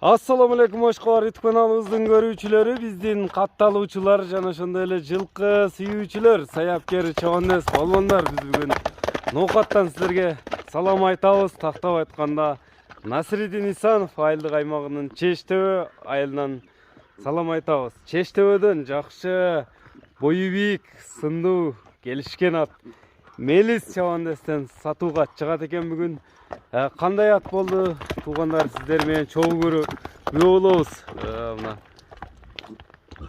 Assalamu alaikum Oşkolar YouTube kanalımızın görүүчүлөрү, биздин катталуучулар жана ошондой эле жылкы сүйүүчүлөр, саяпкер, чабандес, балбандар, биз бүгүн ноокаттан силерге салам айтабыз. Тактап айтканда Насиридин Исанов айылдык аймагынын Чечтөбө айылынан салам айтабыз. Чечтөбөдөн жакшы, бою бийик, сындуу, келишкен ат Мелис чабандестен сатууга чыгат экен бүгүн. Кандай ат болду туугандар, сиздер менен чогуу көрүү болобуз. Мына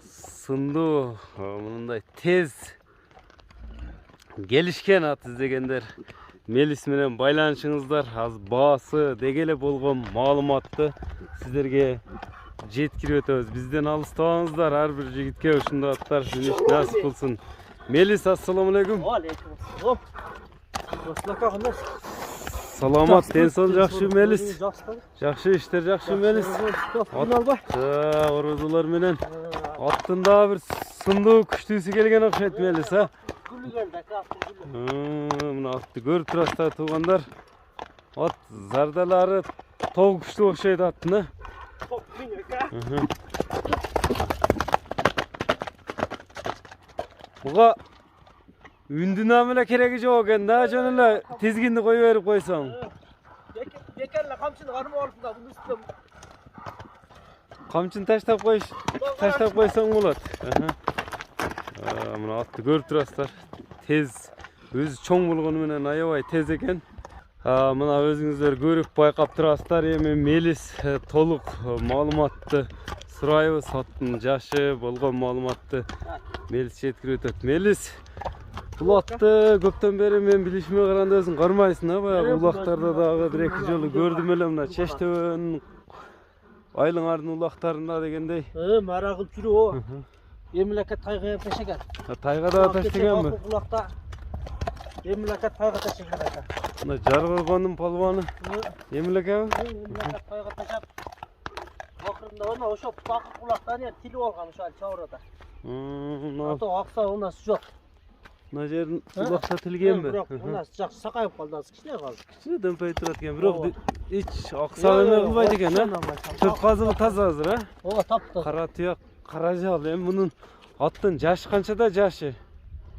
сындуу, мындай тез келишкен ат издегендер Мелис менен байланышыңыздар. Азыр баасы деги эле болгон маалыматты сиздерге жеткирип өтөбүз. Бизден алыстабаңыздар, ар бир жигитке ушундай аттар сүнүш насип кылсын. Мелис, ассаламу алейкум. Саламат, ден соң жакшы Мелис. Жакшы иштер, жакшы Мелис. Орозулар менен аттын да бир сындуу күчтүүсү келген окшойт Мелис, а? Мына атты көрүп турасыздар туугандар. Ат зардалары тоо күчтүү окшойт аттын, а? Буга үндүн амеле кереги жок экен да, жөн эле тизгинди кое берип койсоң. Бекер эле камчыны кармап алыпсың да, мунун үстүнө. Камчыны таштап койсоң болот. Мына атты көрүп турасыздар. Тез, өзү чоң болгону менен аябай тез экен. Мына өзүңүздөр көрүп байкап турасыздар. Эми Мелис толук маалыматты сурайбыз. Аттын жашы, болгон маалыматты Мелис жеткирип өтөт. Мелис, бул атты көптөн бери мен билишиме караганда өзүң кармайсың, а? Баягы улактарда дагы бир-эки жолу көрдүм эле, мына Чечтөбөнүн айылыңардын улактарында дегендей. Мара кылып жүрүп о. Мемлекет тайгага ташыган. Тайгада таштаганбы? Улакта мемлекет тайга ташыган экен. Мына Жаргыргондун палбаны мемлекет. Мемлекет тайга ташап. Акырында оны ошо бакыт улактан тилип алган ошол чабырада. Ото акса унасы жок. Мына жердин улакта тилгенби? Бирок унасы жакшы сакайып калды, азыр кичине калды. Кичине дөмпөй турат экен, бирок эч акса эме кылбайт экен, а? Төрт казылы таза азыр, а? Ооба, таптыр. Кара туяк, кара жал. Эми мунун аттын жашы канчада жашы?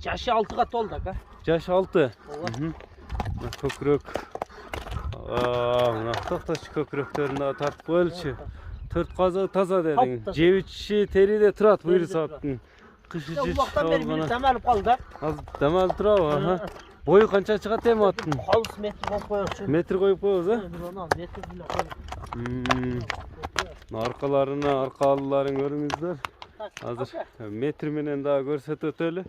Жашы 6га толду ака. Жашы 6. Ооба. Мына көкүрөк. Мына токточу көкүрөктөрүн да тартып коелучу. Төрт казы таза дедиң. Жебичи териде турат буйруса аттын. Кышы жеш алгана. Дамалып калды. Азыр дамалып турабы? Бою канча чыгат эми аттын? 9 метр коюп коёчу. Метр коюп коебуз, а? Метр деле коюп. Аркаларына, аркалыларын көрүңүздөр. Азыр метр менен дагы көрсөтүп өтөлү.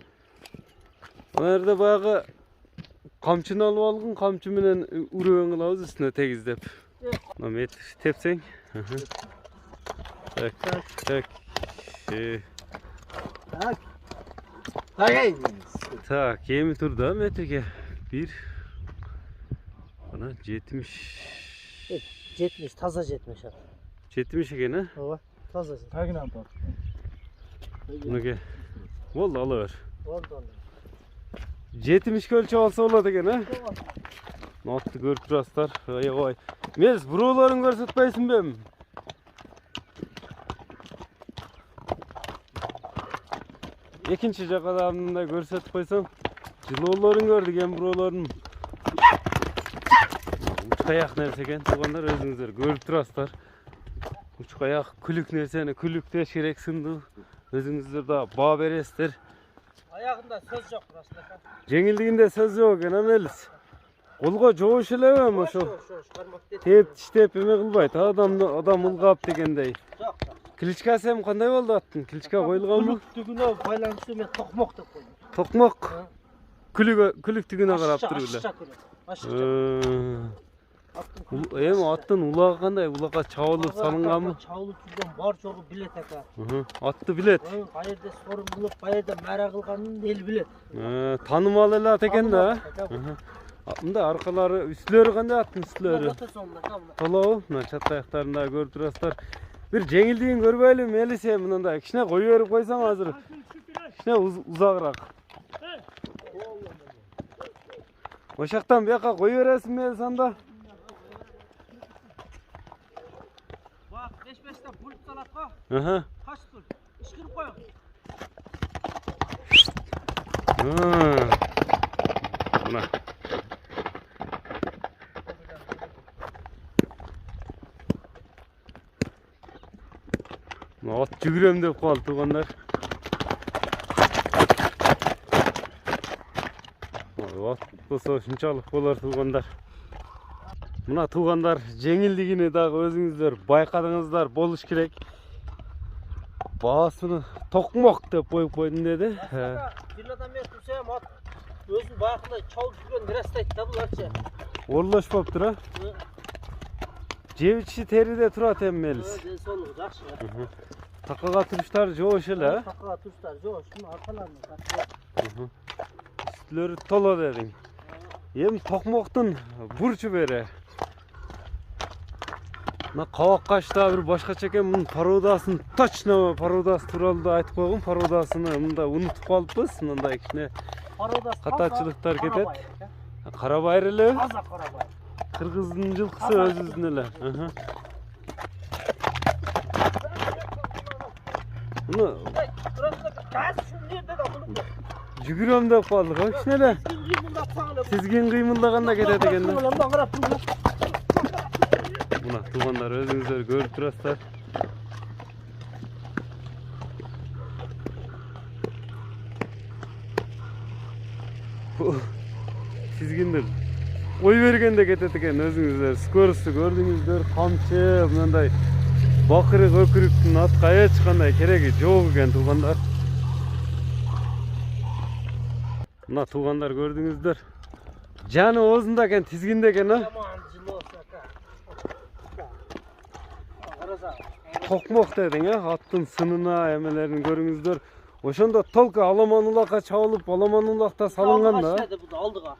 Мына жерде баягы камчыны алып алгын, камчы менен үрөң кылабыз үстүнө тегиздеп. Мына метр тепсең. Так. Так, эми турда метрге 1 мына 70 таза 70 ат. 70 экен, а? Ооба, таза. Тагынан бар. Мынеке. Болду, ала бер. Болду. 70 өлчөп алса болот экен, а? Атты көрүп турасыздар. Аябай. Мелис, буроолорун көрсөтпөйсүңбү эми? Экинчи жакка да мындай көрсөтүп койсоң, жылоолорун көрдүк, эми буроолорун учкаяк нерсе экен туугандар, өзүңүздөр көрүп турасыздар. Учкаяк күлүк нерсени күлүктеш керек сындуу. Өзүңүздөр да баа бересиздер. Аягында сөз жок расында. Жеңилдигинде сөз жок экен, а Мелис? Колго жобуш элеби ошо? Теп тиштеп эме кылбайт, адам ылгап дегендей. Жок. Кличкасы эми кандай болду аттын? Кличка коюлганбы? Күлүктүгүнө байланыштуу мен токмок деп койдум. Токмок. Күлүктүгүнө карап туруп эле. Эми аттын улагы кандай? Улакка чабылып салынганбы? Чабылып жүргөн бар жогу билет ака. Атты билет. Кайерде сорун кылып, кайерде мара кылганын эл билет. Таанымал эле ат экен да. Мында аркалары, үстүлөрү кандай аттын үстүлөрү? Толобу? Мына чат аяктарында көрүп турасыздар. Бир жеңилдигин көрбөйлү Мелис, мындай кичине кое берип койсоң азыр. Кичине узагыраак. Ошактан бияка кое бересиң Мелис анда? 5-5'te pul salatqa. Aha. Kaç pul? Işkırıp koyun. Buna. At жүгірем деп қалды туғандар. At болса шыншалық болар туғандар. Мына туғандар жеңілдігіне дағы өзіңіздер байқадыңыздар, болуш керек. Басыны тоқмақ деп қойып қойдым деді. Birnadan beri tutsayam at özün bayaqında çal жүрген растайды да бұларча. Орылашпап тұра. Жебічі теріде тұрат еммеліс. Денсаулығы жақсы. Тақаға тұрыштар жоғыш елі. Тақаға тұрыштар жоғыш. Шunu арқаларына тақаға. Üstleri tola dedin. Ем тоқмақтың бұрчы бері. Мына қабақ қашта бір башқаша екен, мұның пародасын, точно пародасы туралы да айтып қойғым. Пародасыны мұнда ұнытып қалыппыз. Мынандай кішіне қатачылықтар кетеді. Қарабайрылы. Таза қарабайыр. Қырғыздың жылқысы өз-өзіне әлі. Мұны жүгірем деп қалдық, ой кішіне әлі. Сезген қимылдағанда кетеді екен. Мына туғандар өзіңіздер көріп тұрасыздар. Сезгендер ой бергенде кетеді екен өзіңіздер. Скоросты көрдіңіздер, қамшы, мынандай бақырық өкіріктің атқа ешқандай керегі жоқ екен туғандар. Мына туғандар көрдіңіздер. Жаны осында екен, тізгінде екен, тоқмақ дедің, аттың сынына әмелерін көріңіздер. Ошонда толка аламан улаққа чабылып, аламан улақта салынған да. Алдыға.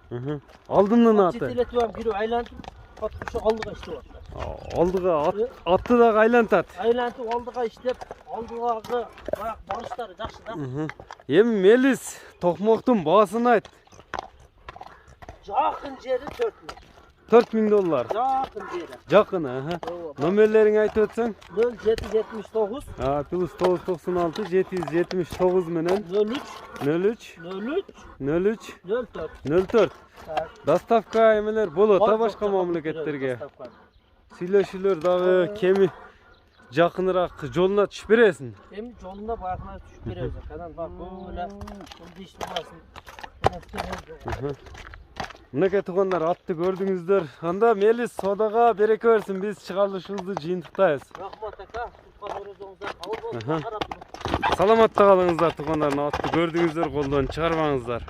Алдының аты. Жетелетуам кері айлантып, атқышы алдыға іштеп атыр. Алдыға атты дағы айлантат. Айлантып алдыға іштеп, алдыға барыштары жақсы да. Ем меліс, тоқмақтың басын айт. Жақын жері 4.000 доллар. Жақын жері. Жақын, Номерлерін айтып өтсең? 0779. Плюс 996 779 менен 03 04. Доставка емелер болот башка мамлекеттерге. Сүйлөшүүлөр дагы кеми жақынырақ жолuna түшүп бересиң. Эми жолуна баягына түшүп беребиз. Канан бак böyle иш болмасын. Мынакей туғандар атты көрдіңіздер. Анда мелис содаға береке берсін, біз шығарылышымызды жиынтықтайыз. Рахмат ака, тұтқан өрізіңіздер қабыл болсын. Саламатта қалыңыздар туғандар, атты көрдіңіздер, қолдан шығармаңыздар.